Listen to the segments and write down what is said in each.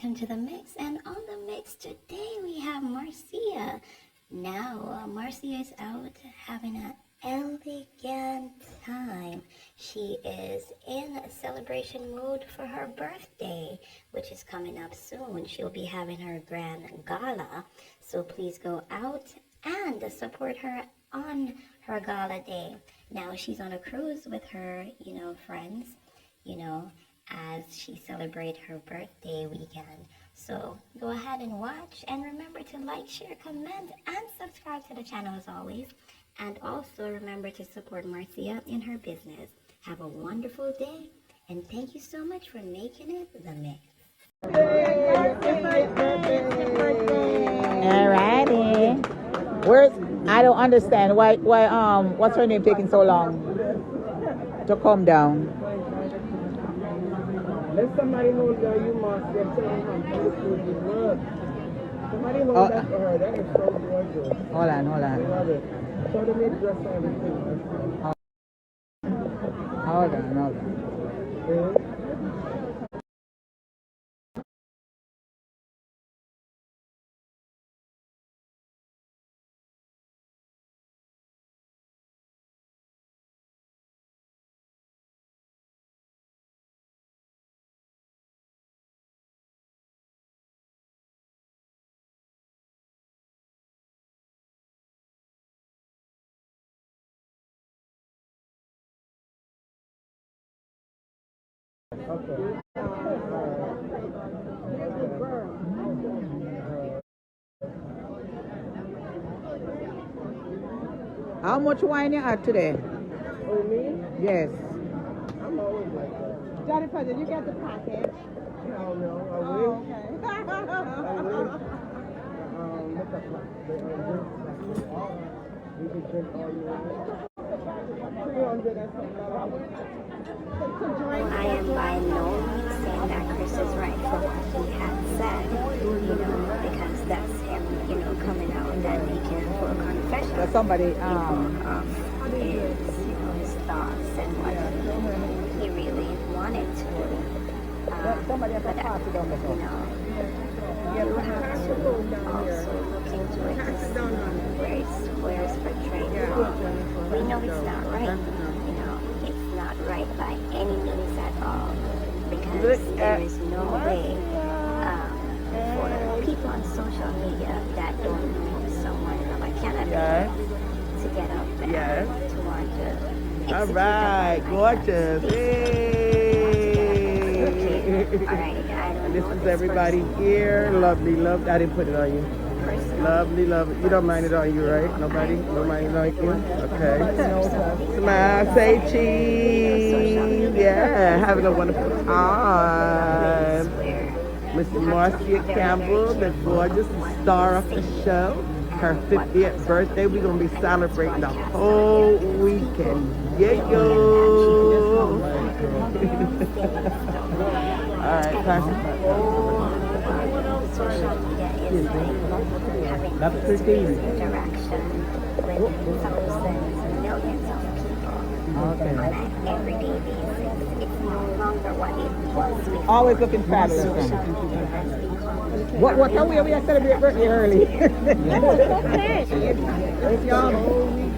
welcome to the mix. And on the mix today we have Marcia. Now, Marcia is out having an elegant time. She is in celebration mode for her birthday, which is coming up soon. She'll be having her grand gala. So please go out and support her on her gala day. Now she's on a cruise with her, friends, as she celebrates her birthday weekend. So go ahead and watch, and remember to like, share, comment, and subscribe to the channel as always. And also remember to support Marcia in her business. Have a wonderful day, and thank you so much for making it the mix. Alrighty. I don't understand why what's her name taking so long to come down? Let somebody hold that you must get somebody hold that for her. That is so gorgeous. Hold on. I love it. Show them your dress and everything. Hold on. Okay. How much wine you had today? Oh, me? Yes. I'm always like that. Jennifer, did you get the package? No, I Oh, will. okay. Look at you can drink all you want. 300 and something. I am by no means saying that Chris is right for what he had said, because that's him, coming out and making a full confession. So somebody His thoughts and what he really wanted to do. somebody at the But, party don't make up. you have to also look into it to see where it's portrayed wrong. We know it's not right. It's not right by any means at all, because there is no way for people on social media that don't know someone from a canopy to get up there to want to execute All right, gorgeous. Alright, I don't This know is everybody here. Lovely. I didn't put it on you. Lovely. You don't mind it on you, right? Nobody? Nobody like you? Okay. Smile, say cheese. Yeah, having a wonderful time. Miss Marcia Campbell, the gorgeous star of the show. Her 50th birthday. We're going to be celebrating the whole weekend. Yeah, yo. All right, Pastor. Social media is like having That's face-to-face 13. interaction with thousands, millions of people on an everyday basis. It's no longer what it was before. Always looking fabulous. Social media has become What time we are celebrating birthday early? It's young.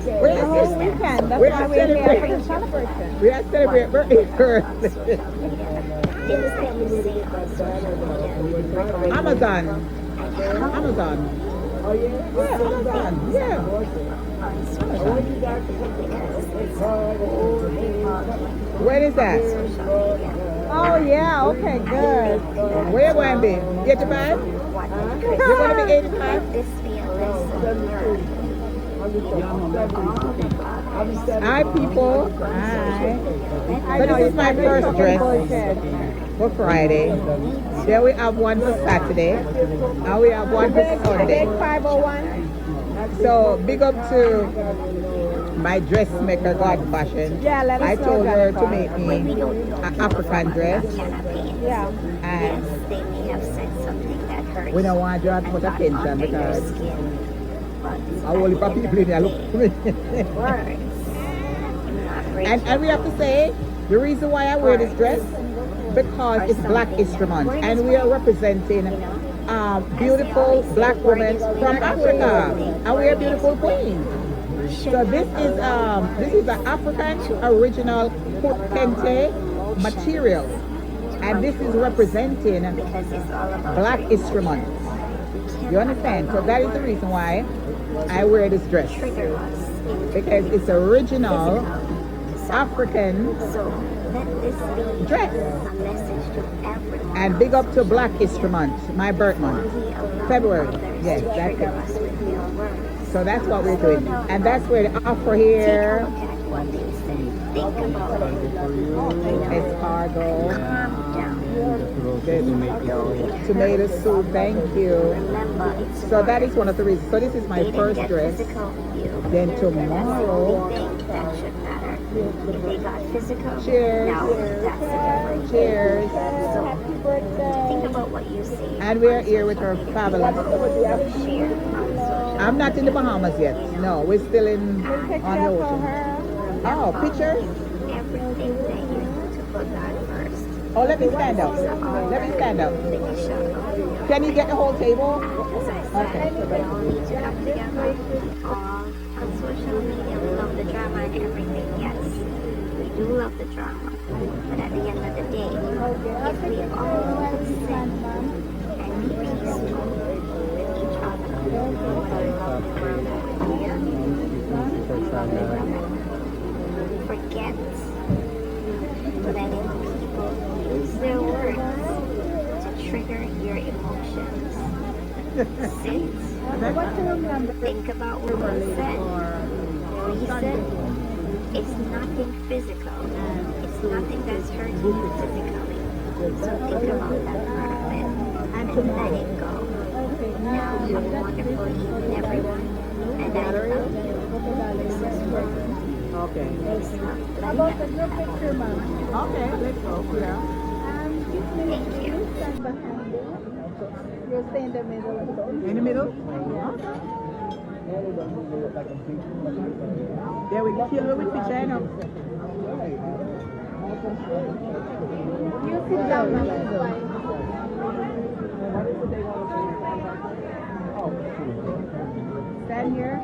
We're The whole weekend. That's we're why we're here for celebrating. the celebration. We are celebrating birthday early. things that you see on social media. Amazon. Oh, yeah? Yeah, Amazon. Yeah. On social media, because it's When is that? social media. Oh, yeah. Okay, good. Where you going to be? 85? What You're going to be 85? let this be a lesson learned. Hi, people. Hi. So this is my first dress for Friday. Then we have one for Saturday. And we have one for Sunday. 501. So big up to my dressmaker, God Fashion. Yeah, let us I know, told her to Jennifer. make me an African dress. Yeah. And Yes, they may have said something that hurts. we don't want to draw too much and got attention under your because skin, but I only for people in there look for me. words, not And we have to say, the reason why I wear this dress, because it's Black History Month, and we are representing beautiful black women from Africa, and we are beautiful queens. So this is an African original kente material, and this is representing because it's all about Black History Month. You understand? So that is the reason why I wear this dress, trigger us into because it's original African so let this be dress. a message to everyone. And big up to Black History Month, my birth month, We allow February. others Yes, to that's trigger it. us with their words. So that's what we're doing, and that's where the offer Take a here look at what they say. Think about it. is cargo, Calm down. tomato soup. Thank you. Remember, it's So that is one of the reasons. So this is my they didn't first get dress. physical with you. Then That's the tomorrow, only thing that should matter. If they got physical, Cheers. now that's a different cheers. So think about what you see. And we are here with our fabulous. Share on social. I'm not in the Bahamas yet. No, we're still on the ocean. Oh, pictures? Everything that you do to put God first. Oh, let me stand up. Let me stand up. Take a shot of you. Can you get the whole table? As I Okay. said, we all need to come together. All on social media, we love the drama and everything. Yes, we do love the drama. But at the end of the day, if we all sit and be peaceful with each other, we will love the world that we're here. Forget letting people use their words to trigger your emotions. Sit, think about what was said. Reason is nothing physical. It's nothing that's hurting you physically. So think about that part of it and let it go. Now have a wonderful evening, everyone. And I love you. This is one. Okay. Peace, love, About blessings. the group picture, ma'am. Okay, let's go. Yeah. Thank you. You'll stay in the middle. In the middle? Yeah, we can kill her with picture, I know. You sit down, ma'am. It's fine. Stand here.